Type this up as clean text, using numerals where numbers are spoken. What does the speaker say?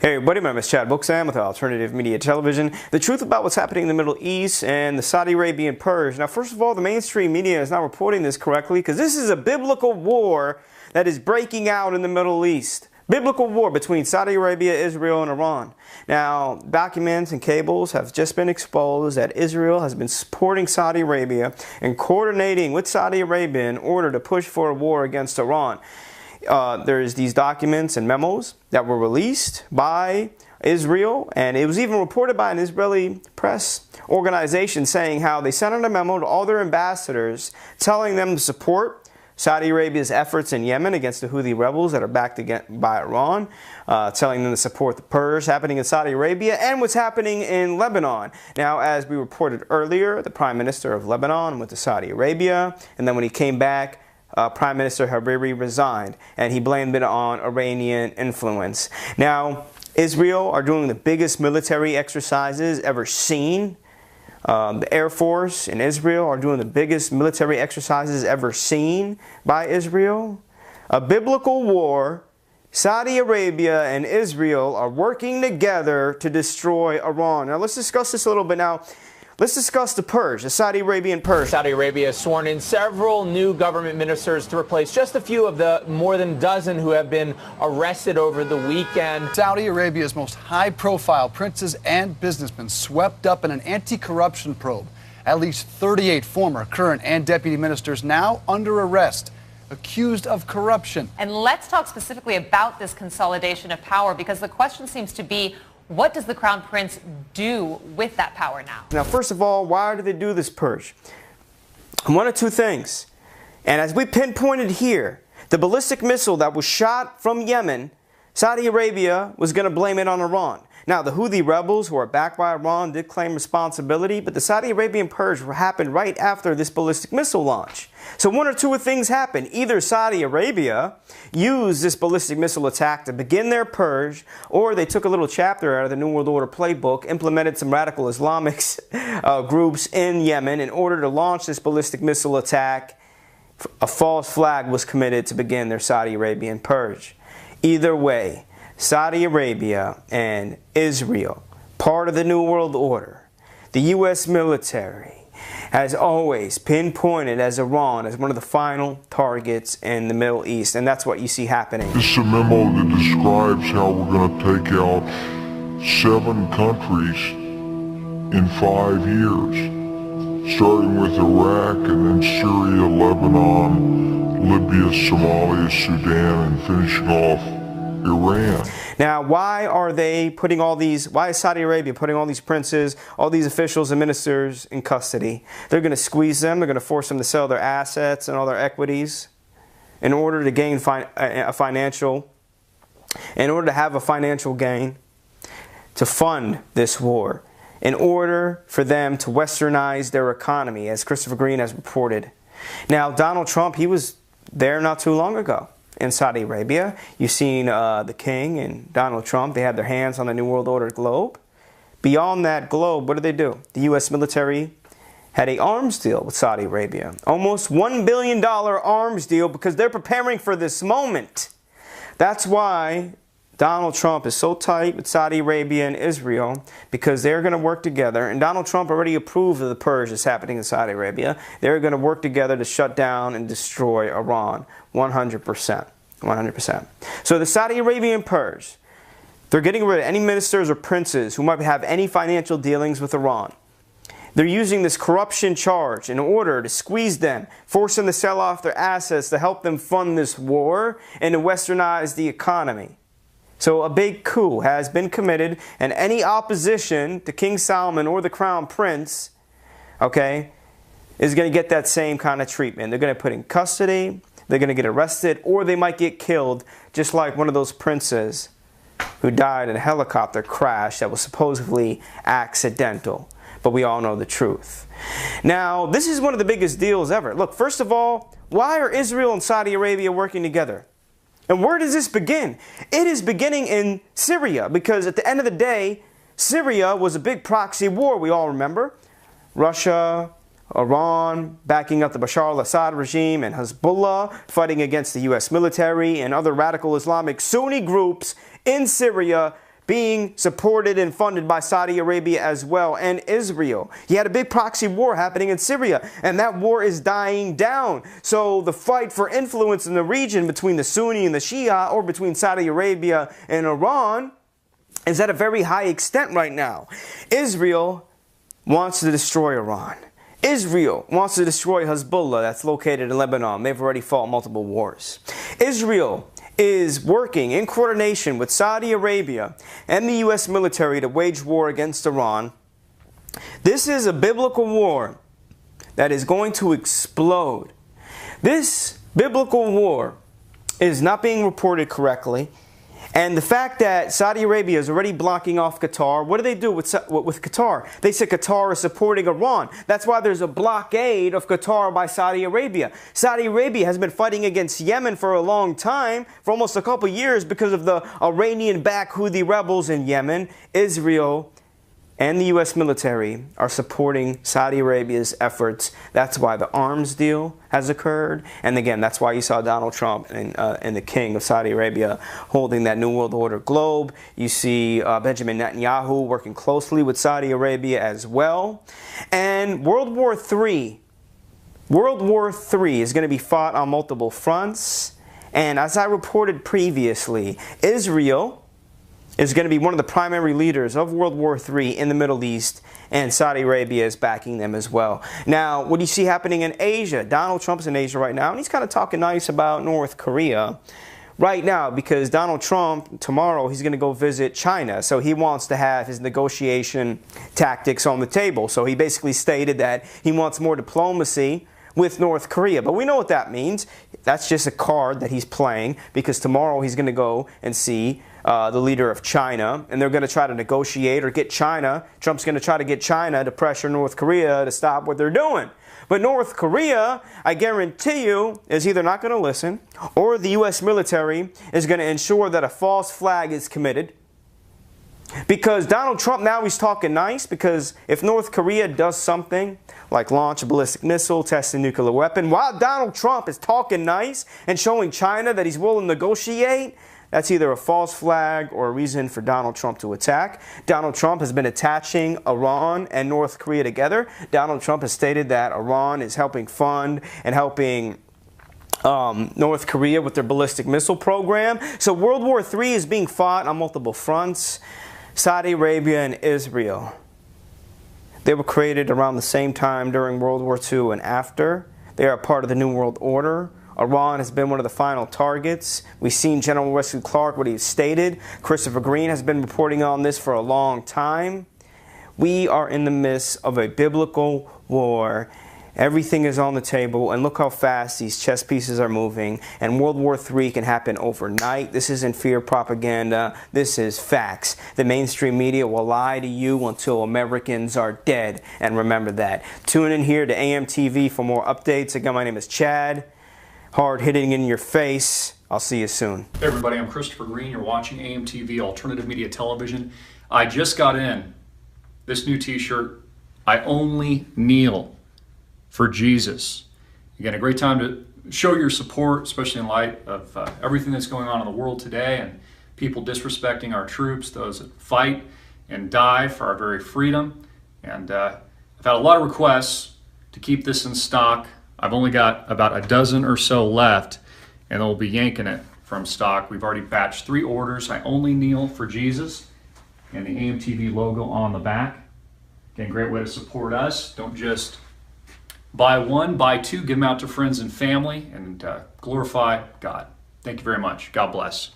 Hey everybody, my name is Chad Booksam with Alternative Media Television. The truth about what's happening in the Middle East and the Saudi Arabian purge. Now, first of all, the mainstream media is not reporting this correctly because this is a biblical war that is breaking out in the Middle East. Biblical war between Saudi Arabia, Israel, and Iran. Now, documents and cables have just been exposed that Israel has been supporting Saudi Arabia and coordinating with Saudi Arabia in order to push for a war against Iran. There's these documents and memos that were released by Israel, and it was even reported by an Israeli press organization saying how they sent out a memo to all their ambassadors telling them to support Saudi Arabia's efforts in Yemen against the Houthi rebels that are backed by Iran, telling them to support the purge happening in Saudi Arabia and what's happening in Lebanon. Now, as we reported earlier, the Prime Minister of Lebanon went to Saudi Arabia, and then when he came back, Prime Minister Hariri resigned, and he blamed it on Iranian influence. Now, Israel are doing the biggest military exercises ever seen. The Air Force in Israel are doing the biggest military exercises ever seen by Israel. A biblical war. Saudi Arabia and Israel are working together to destroy Iran. Now, let's discuss this a little bit now. Let's discuss the purge, the Saudi Arabian purge. Saudi Arabia has sworn in several new government ministers to replace just a few of the more than a dozen who have been arrested over the weekend. Saudi Arabia's most high-profile princes and businessmen swept up in an anti-corruption probe. At least 38 former, current, and deputy ministers now under arrest, accused of corruption. And let's talk specifically about this consolidation of power, because the question seems to be, what does the Crown Prince do with that power now? Now, first of all, why did they do this purge? One of two things. And as we pinpointed here, the ballistic missile that was shot from Yemen, Saudi Arabia was going to blame it on Iran. Now, the Houthi rebels who are backed by Iran did claim responsibility, but the Saudi Arabian purge happened right after this ballistic missile launch. So one or two things happened. Either Saudi Arabia used this ballistic missile attack to begin their purge, or they took a little chapter out of the New World Order playbook, implemented some radical Islamic groups in Yemen in order to launch this ballistic missile attack. A false flag was committed to begin their Saudi Arabian purge. Either way, Saudi Arabia and Israel, part of the New World Order, the U.S. military, has always pinpointed as Iran as one of the final targets in the Middle East, and that's what you see happening. This is a memo that describes how we're going to take out 7 countries in 5 years, starting with Iraq and then Syria, Lebanon, Libya, Somalia, Sudan, and finishing off Iran. Now, why is Saudi Arabia putting all these princes, all these officials and ministers in custody? They're going to squeeze them. They're going to force them to sell their assets and all their equities in order to gain in order to have a financial gain to fund this war, in order for them to westernize their economy, as Christopher Green has reported. Now, Donald Trump, he was there not too long ago in Saudi Arabia. You've seen the king and Donald Trump. They had their hands on the New World Order globe. Beyond that globe, what did they do? The U.S. military had an arms deal with Saudi Arabia. Almost $1 billion arms deal because they're preparing for this moment. That's why Donald Trump is so tight with Saudi Arabia and Israel, because they're going to work together. And Donald Trump already approved of the purge that's happening in Saudi Arabia. They're going to work together to shut down and destroy Iran 100%. 100%. So the Saudi Arabian purge, they're getting rid of any ministers or princes who might have any financial dealings with Iran. They're using this corruption charge in order to squeeze them, force them to sell off their assets to help them fund this war and to westernize the economy. So a big coup has been committed, and any opposition to King Salman or the Crown Prince, okay, is going to get that same kind of treatment. They're going to put in custody, they're going to get arrested, or they might get killed, just like one of those princes who died in a helicopter crash that was supposedly accidental. But we all know the truth. Now, this is one of the biggest deals ever. Look, first of all, why are Israel and Saudi Arabia working together? And where does this begin? It is beginning in Syria, because at the end of the day, Syria was a big proxy war, we all remember. Russia, Iran backing up the Bashar al-Assad regime, and Hezbollah fighting against the U.S. military and other radical Islamic Sunni groups in Syria being supported and funded by Saudi Arabia as well, and Israel. You had a big proxy war happening in Syria, and that war is dying down. So the fight for influence in the region between the Sunni and the Shia, or between Saudi Arabia and Iran, is at a very high extent right now. Israel wants to destroy Iran. Israel wants to destroy Hezbollah, that's located in Lebanon. They've already fought multiple wars. Israel is working in coordination with Saudi Arabia and the U.S. military to wage war against Iran. This is a biblical war that is going to explode. This biblical war is not being reported correctly. And the fact that Saudi Arabia is already blocking off Qatar, what do they do with Qatar? They say Qatar is supporting Iran. That's why there's a blockade of Qatar by Saudi Arabia. Saudi Arabia has been fighting against Yemen for a long time, for almost a couple years, because of the Iranian-backed Houthi rebels in Yemen. Israel and the U.S. military are supporting Saudi Arabia's efforts. That's why the arms deal has occurred. And again, that's why you saw Donald Trump and the king of Saudi Arabia holding that New World Order globe. You see Benjamin Netanyahu working closely with Saudi Arabia as well. And World War III is going to be fought on multiple fronts. And as I reported previously, Israel is going to be one of the primary leaders of World War III in the Middle East, and Saudi Arabia is backing them as well. Now, what do you see happening in Asia? Donald Trump's in Asia right now, and he's kind of talking nice about North Korea right now, because Donald Trump, tomorrow, he's going to go visit China. So he wants to have his negotiation tactics on the table. So he basically stated that he wants more diplomacy with North Korea. But we know what that means. That's just a card that he's playing, because tomorrow he's going to go and see the leader of China, and they're going to try to negotiate or get China. Trump's going to try to get China to pressure North Korea to stop what they're doing. But North Korea, I guarantee you, is either not going to listen, or the U.S. military is going to ensure that a false flag is committed. Because Donald Trump, now he's talking nice, because if North Korea does something like launch a ballistic missile, test a nuclear weapon, while Donald Trump is talking nice and showing China that he's willing to negotiate, that's either a false flag or a reason for Donald Trump to attack. Donald Trump has been attaching Iran and North Korea together. Donald Trump has stated that Iran is helping fund and helping North Korea with their ballistic missile program. So World War III is being fought on multiple fronts. Saudi Arabia and Israel, they were created around the same time during World War II and after. They are part of the New World Order. Iran has been one of the final targets. We've seen General Wesley Clark, what he stated. Christopher Green has been reporting on this for a long time. We are in the midst of a biblical war. Everything is on the table, and look how fast these chess pieces are moving. And World War III can happen overnight. This isn't fear propaganda. This is facts. The mainstream media will lie to you until Americans are dead. And remember that. Tune in here to AMTV for more updates. Again, my name is Chad. Hard hitting in your face. I'll see you soon. Hey everybody, I'm Christopher Green. You're watching AMTV Alternative Media Television. I just got in this new t-shirt, I Only Kneel for Jesus. Again, a great time to show your support, especially in light of everything that's going on in the world today and people disrespecting our troops, those that fight and die for our very freedom. And I've had a lot of requests to keep this in stock. I've only got about a dozen or so left, and they'll be yanking it from stock. We've already batched 3 orders. I Only Kneel for Jesus, and the AMTV logo on the back. Again, great way to support us. Don't just buy 1, buy 2, give them out to friends and family, and glorify God. Thank you very much. God bless.